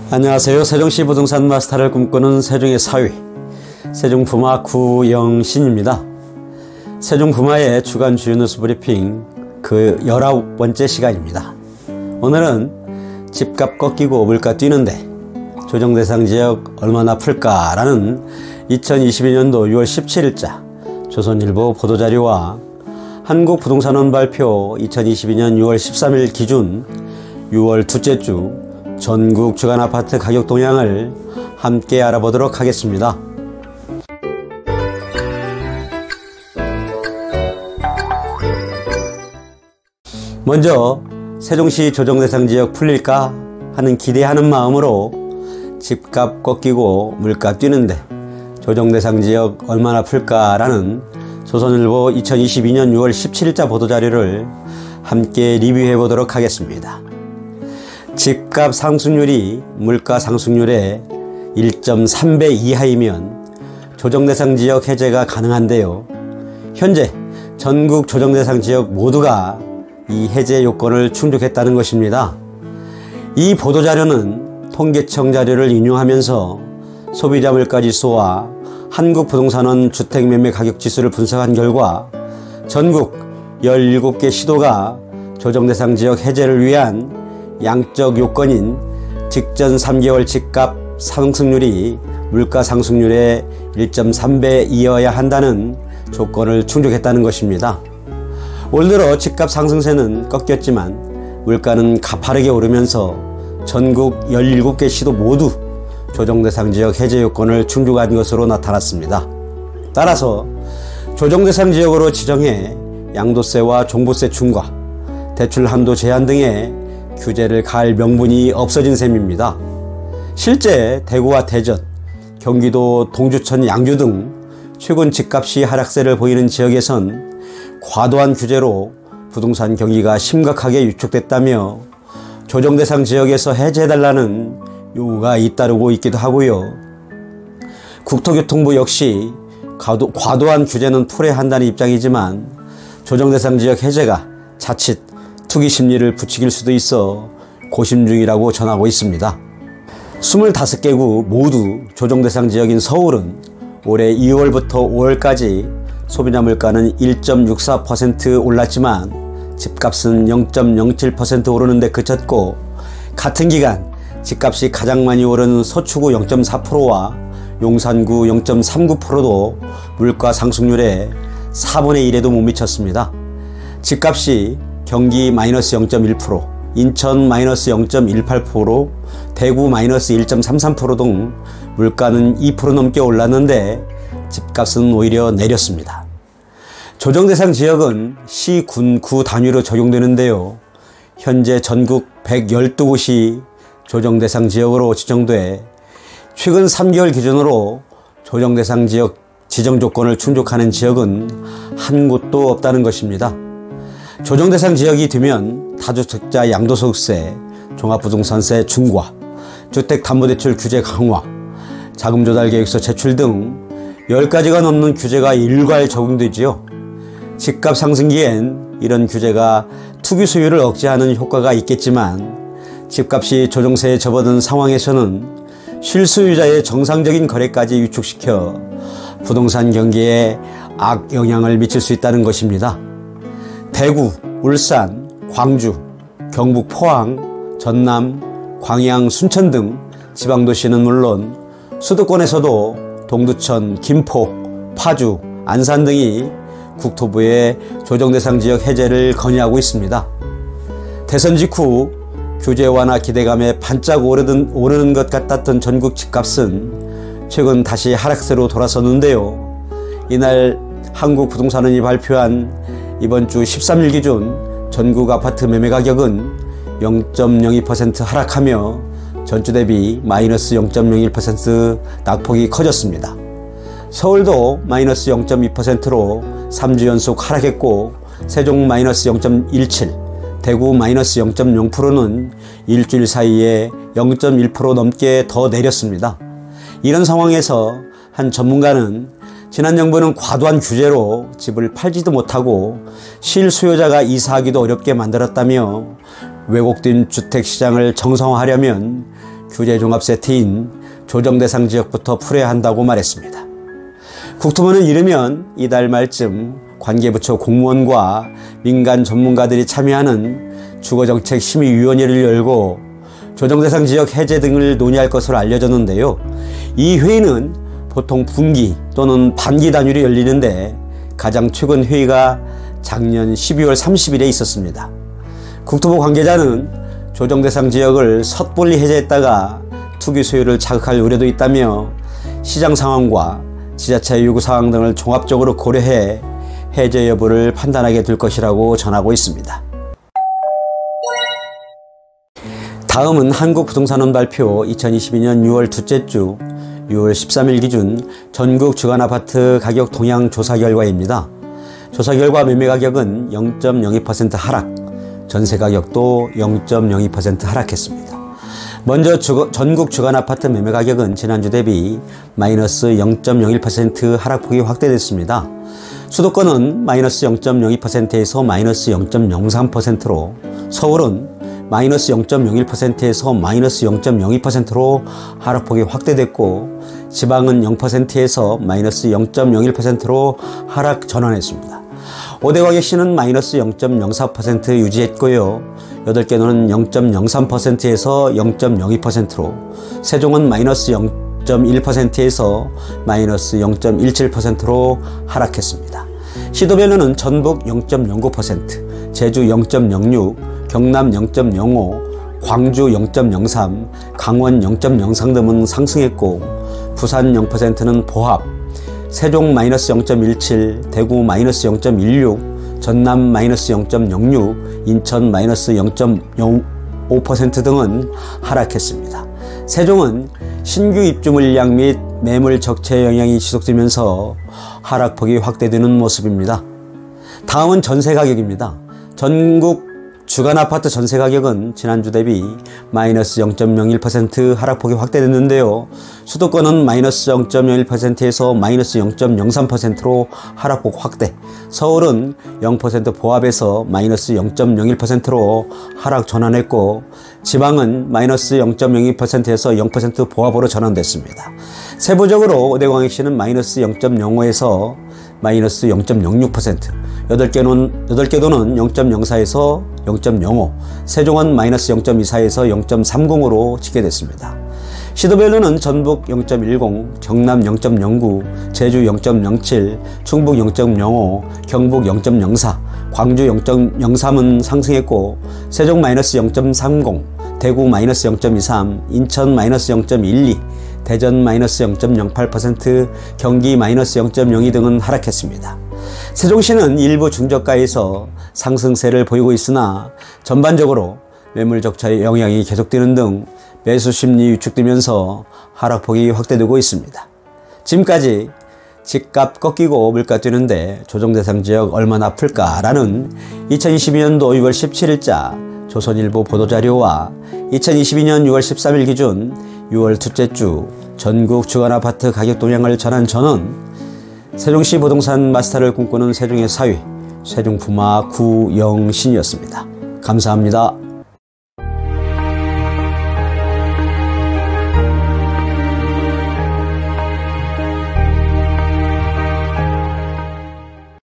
안녕하세요. 세종시 부동산 마스터를 꿈꾸는 세종의 사위 세종부마 구영신입니다. 세종부마의 주간 주요 뉴스 브리핑 그 19번째 시간입니다. 오늘은 집값 꺾이고 물가 뛰는데 조정대상 지역 얼마나 풀까라는 2022년도 6월 17일자 조선일보 보도자료와 한국부동산원 발표 2022년 6월 13일 기준 6월 둘째 주 전국 주간 아파트 가격 동향을 함께 알아보도록 하겠습니다. 먼저 세종시 조정대상 지역 풀릴까 하는 기대하는 마음으로 집값 꺾이고 물가 뛰는데 조정대상 지역 얼마나 풀까라는 조선일보 2022년 6월 17일자 보도자료를 함께 리뷰해 보도록 하겠습니다. 집값 상승률이 물가 상승률의 1.3배 이하이면 조정대상 지역 해제가 가능한데요. 현재 전국 조정대상 지역 모두가 이 해제 요건을 충족했다는 것입니다. 이 보도자료는 통계청 자료를 인용하면서 소비자 물가지수와 한국부동산원 주택매매가격지수를 분석한 결과 전국 17개 시도가 조정대상 지역 해제를 위한 양적 요건인 직전 3개월 집값 상승률이 물가 상승률의 1.3배 이어야 한다는 조건을 충족했다는 것입니다. 올 들어 집값 상승세는 꺾였지만 물가는 가파르게 오르면서 전국 17개 시도 모두 조정대상 지역 해제 요건을 충족한 것으로 나타났습니다. 따라서 조정대상 지역으로 지정해 양도세와 종부세 중과 대출 한도 제한 등의 규제를 가할 명분이 없어진 셈입니다. 실제 대구와 대전, 경기도 동주천 양주 등 최근 집값이 하락세를 보이는 지역에선 과도한 규제로 부동산 경기가 심각하게 위축됐다며 조정대상 지역에서 해제해달라는 요구가 잇따르고 있기도 하고요. 국토교통부 역시 과도한 규제는 풀어야 한다는 입장이지만 조정대상 지역 해제가 자칫 투기 심리를 부추길 수도 있어 고심 중이라고 전하고 있습니다. 25개구 모두 조정대상 지역인 서울은 올해 2월부터 5월까지 소비자 물가는 1.64% 올랐지만 집값은 0.07% 오르는데 그쳤고, 같은 기간 집값이 가장 많이 오른 서초구 0.4%와 용산구 0.39%도 물가 상승률의 4분의 1에도 못 미쳤습니다. 집값이 경기 마이너스 0.1%, 인천 마이너스 0.18%, 대구 마이너스 1.33% 등 물가는 2% 넘게 올랐는데 집값은 오히려 내렸습니다. 조정대상 지역은 시, 군, 구 단위로 적용되는데요. 현재 전국 112곳이 조정대상 지역으로 지정돼 최근 3개월 기준으로 조정대상 지역 지정 조건을 충족하는 지역은 한 곳도 없다는 것입니다. 조정대상 지역이 되면 다주택자 양도소득세, 종합부동산세 중과, 주택담보대출 규제 강화, 자금조달계획서 제출 등 10가지가 넘는 규제가 일괄 적용되지요. 집값 상승기엔 이런 규제가 투기 수요를 억제하는 효과가 있겠지만 집값이 조정세에 접어든 상황에서는 실수요자의 정상적인 거래까지 위축시켜 부동산 경기에 악영향을 미칠 수 있다는 것입니다. 대구, 울산, 광주, 경북 포항, 전남, 광양, 순천 등 지방도시는 물론 수도권에서도 동두천, 김포, 파주, 안산 등이 국토부의 조정대상 지역 해제를 건의하고 있습니다. 대선 직후 규제 완화 기대감에 반짝 오르는 것 같았던 전국 집값은 최근 다시 하락세로 돌아섰는데요. 이날 한국부동산원이 발표한 이번 주 13일 기준 전국 아파트 매매 가격은 0.02% 하락하며 전주 대비 마이너스 0.01% 낙폭이 커졌습니다. 서울도 마이너스 0.2%로 3주 연속 하락했고, 세종 마이너스 0.17, 대구 마이너스 0.0%는 일주일 사이에 0.1% 넘게 더 내렸습니다. 이런 상황에서 한 전문가는 지난 정부는 과도한 규제로 집을 팔지도 못하고 실수요자가 이사하기도 어렵게 만들었다며 왜곡된 주택시장을 정상화하려면 규제종합세트인 조정대상 지역부터 풀어야 한다고 말했습니다. 국토부는 이르면 이달 말쯤 관계부처 공무원과 민간 전문가들이 참여하는 주거정책심의위원회를 열고 조정대상 지역 해제 등을 논의할 것으로 알려졌는데요. 이 회의는 보통 분기 또는 반기 단위로 열리는데 가장 최근 회의가 작년 12월 30일에 있었습니다. 국토부 관계자는 조정대상 지역을 섣불리 해제했다가 투기 소유를 자극할 우려도 있다며 시장 상황과 지자체 요구 사항 등을 종합적으로 고려해 해제 여부를 판단하게 될 것이라고 전하고 있습니다. 다음은 한국부동산원 발표 2022년 6월 둘째 주 6월 13일 기준 전국 주간아파트 가격 동향 조사 결과입니다. 조사 결과 매매 가격은 0.02% 하락, 전세 가격도 0.02% 하락했습니다. 먼저 전국 주간아파트 매매 가격은 지난주 대비 마이너스 0.01% 하락폭이 확대됐습니다. 수도권은 마이너스 0.02%에서 마이너스 0.03%로, 서울은 마이너스 0.01%에서 마이너스 0.02%로 하락폭이 확대됐고, 지방은 0%에서 마이너스 0.01%로 하락 전환했습니다. 5대 광역시는 마이너스 0.04% 유지했고요. 8개는 0.03%에서 0.02%로, 세종은 마이너스 0.1%에서 마이너스 0.17%로 하락했습니다. 시도별로는 전북 0.09%, 제주 0.06%, 경남 0.05%, 광주 0.03%, 강원 0.03% 등은 상승했고, 부산 0%는 보합, 세종 마이너스 0.17%, 대구 마이너스 0.16%, 전남 마이너스 0.06%, 인천 마이너스 0.05% 등은 하락했습니다. 세종은 신규 입주 물량 및 매물 적체 영향이 지속되면서 하락폭이 확대되는 모습입니다. 다음은 전세 가격입니다. 전국 주간아파트 전세 가격은 지난주 대비 마이너스 0.01% 하락폭이 확대됐는데요. 수도권은 마이너스 0.01%에서 마이너스 0.03%로 하락폭 확대, 서울은 0% 보합에서 마이너스 0.01%로 하락 전환했고, 지방은 마이너스 0.02%에서 0% 보합으로 전환됐습니다. 세부적으로 5대 광역시는 마이너스 0.05에서 마이너스 0.06%, 8개도는 0.04에서 0.05, 세종은 마이너스 0.24에서 0.30으로 집계됐습니다. 시도별로는 전북 0.10, 경남 0.09, 제주 0.07, 충북 0.05, 경북 0.04, 광주 0.03은 상승했고, 세종 마이너스 0.30, 대구 마이너스 0.23, 인천 마이너스 0.12, 대전 마이너스 0.08%, 경기 마이너스 0.02 등은 하락했습니다. 세종시는 일부 중저가에서 상승세를 보이고 있으나 전반적으로 매물 적자의 영향이 계속되는 등 매수 심리 위축되면서 하락폭이 확대되고 있습니다. 지금까지 집값 꺾이고 물가 뛰는데 조정대상 지역 얼마나 아플까라는 2022년도 6월 17일자 조선일보 보도자료와 2022년 6월 13일 기준 6월 둘째 주 전국 주간아파트 가격 동향을 전한 저는 세종시 부동산 마스터를 꿈꾸는 세종의 사위, 세종부마 구영신이었습니다. 감사합니다.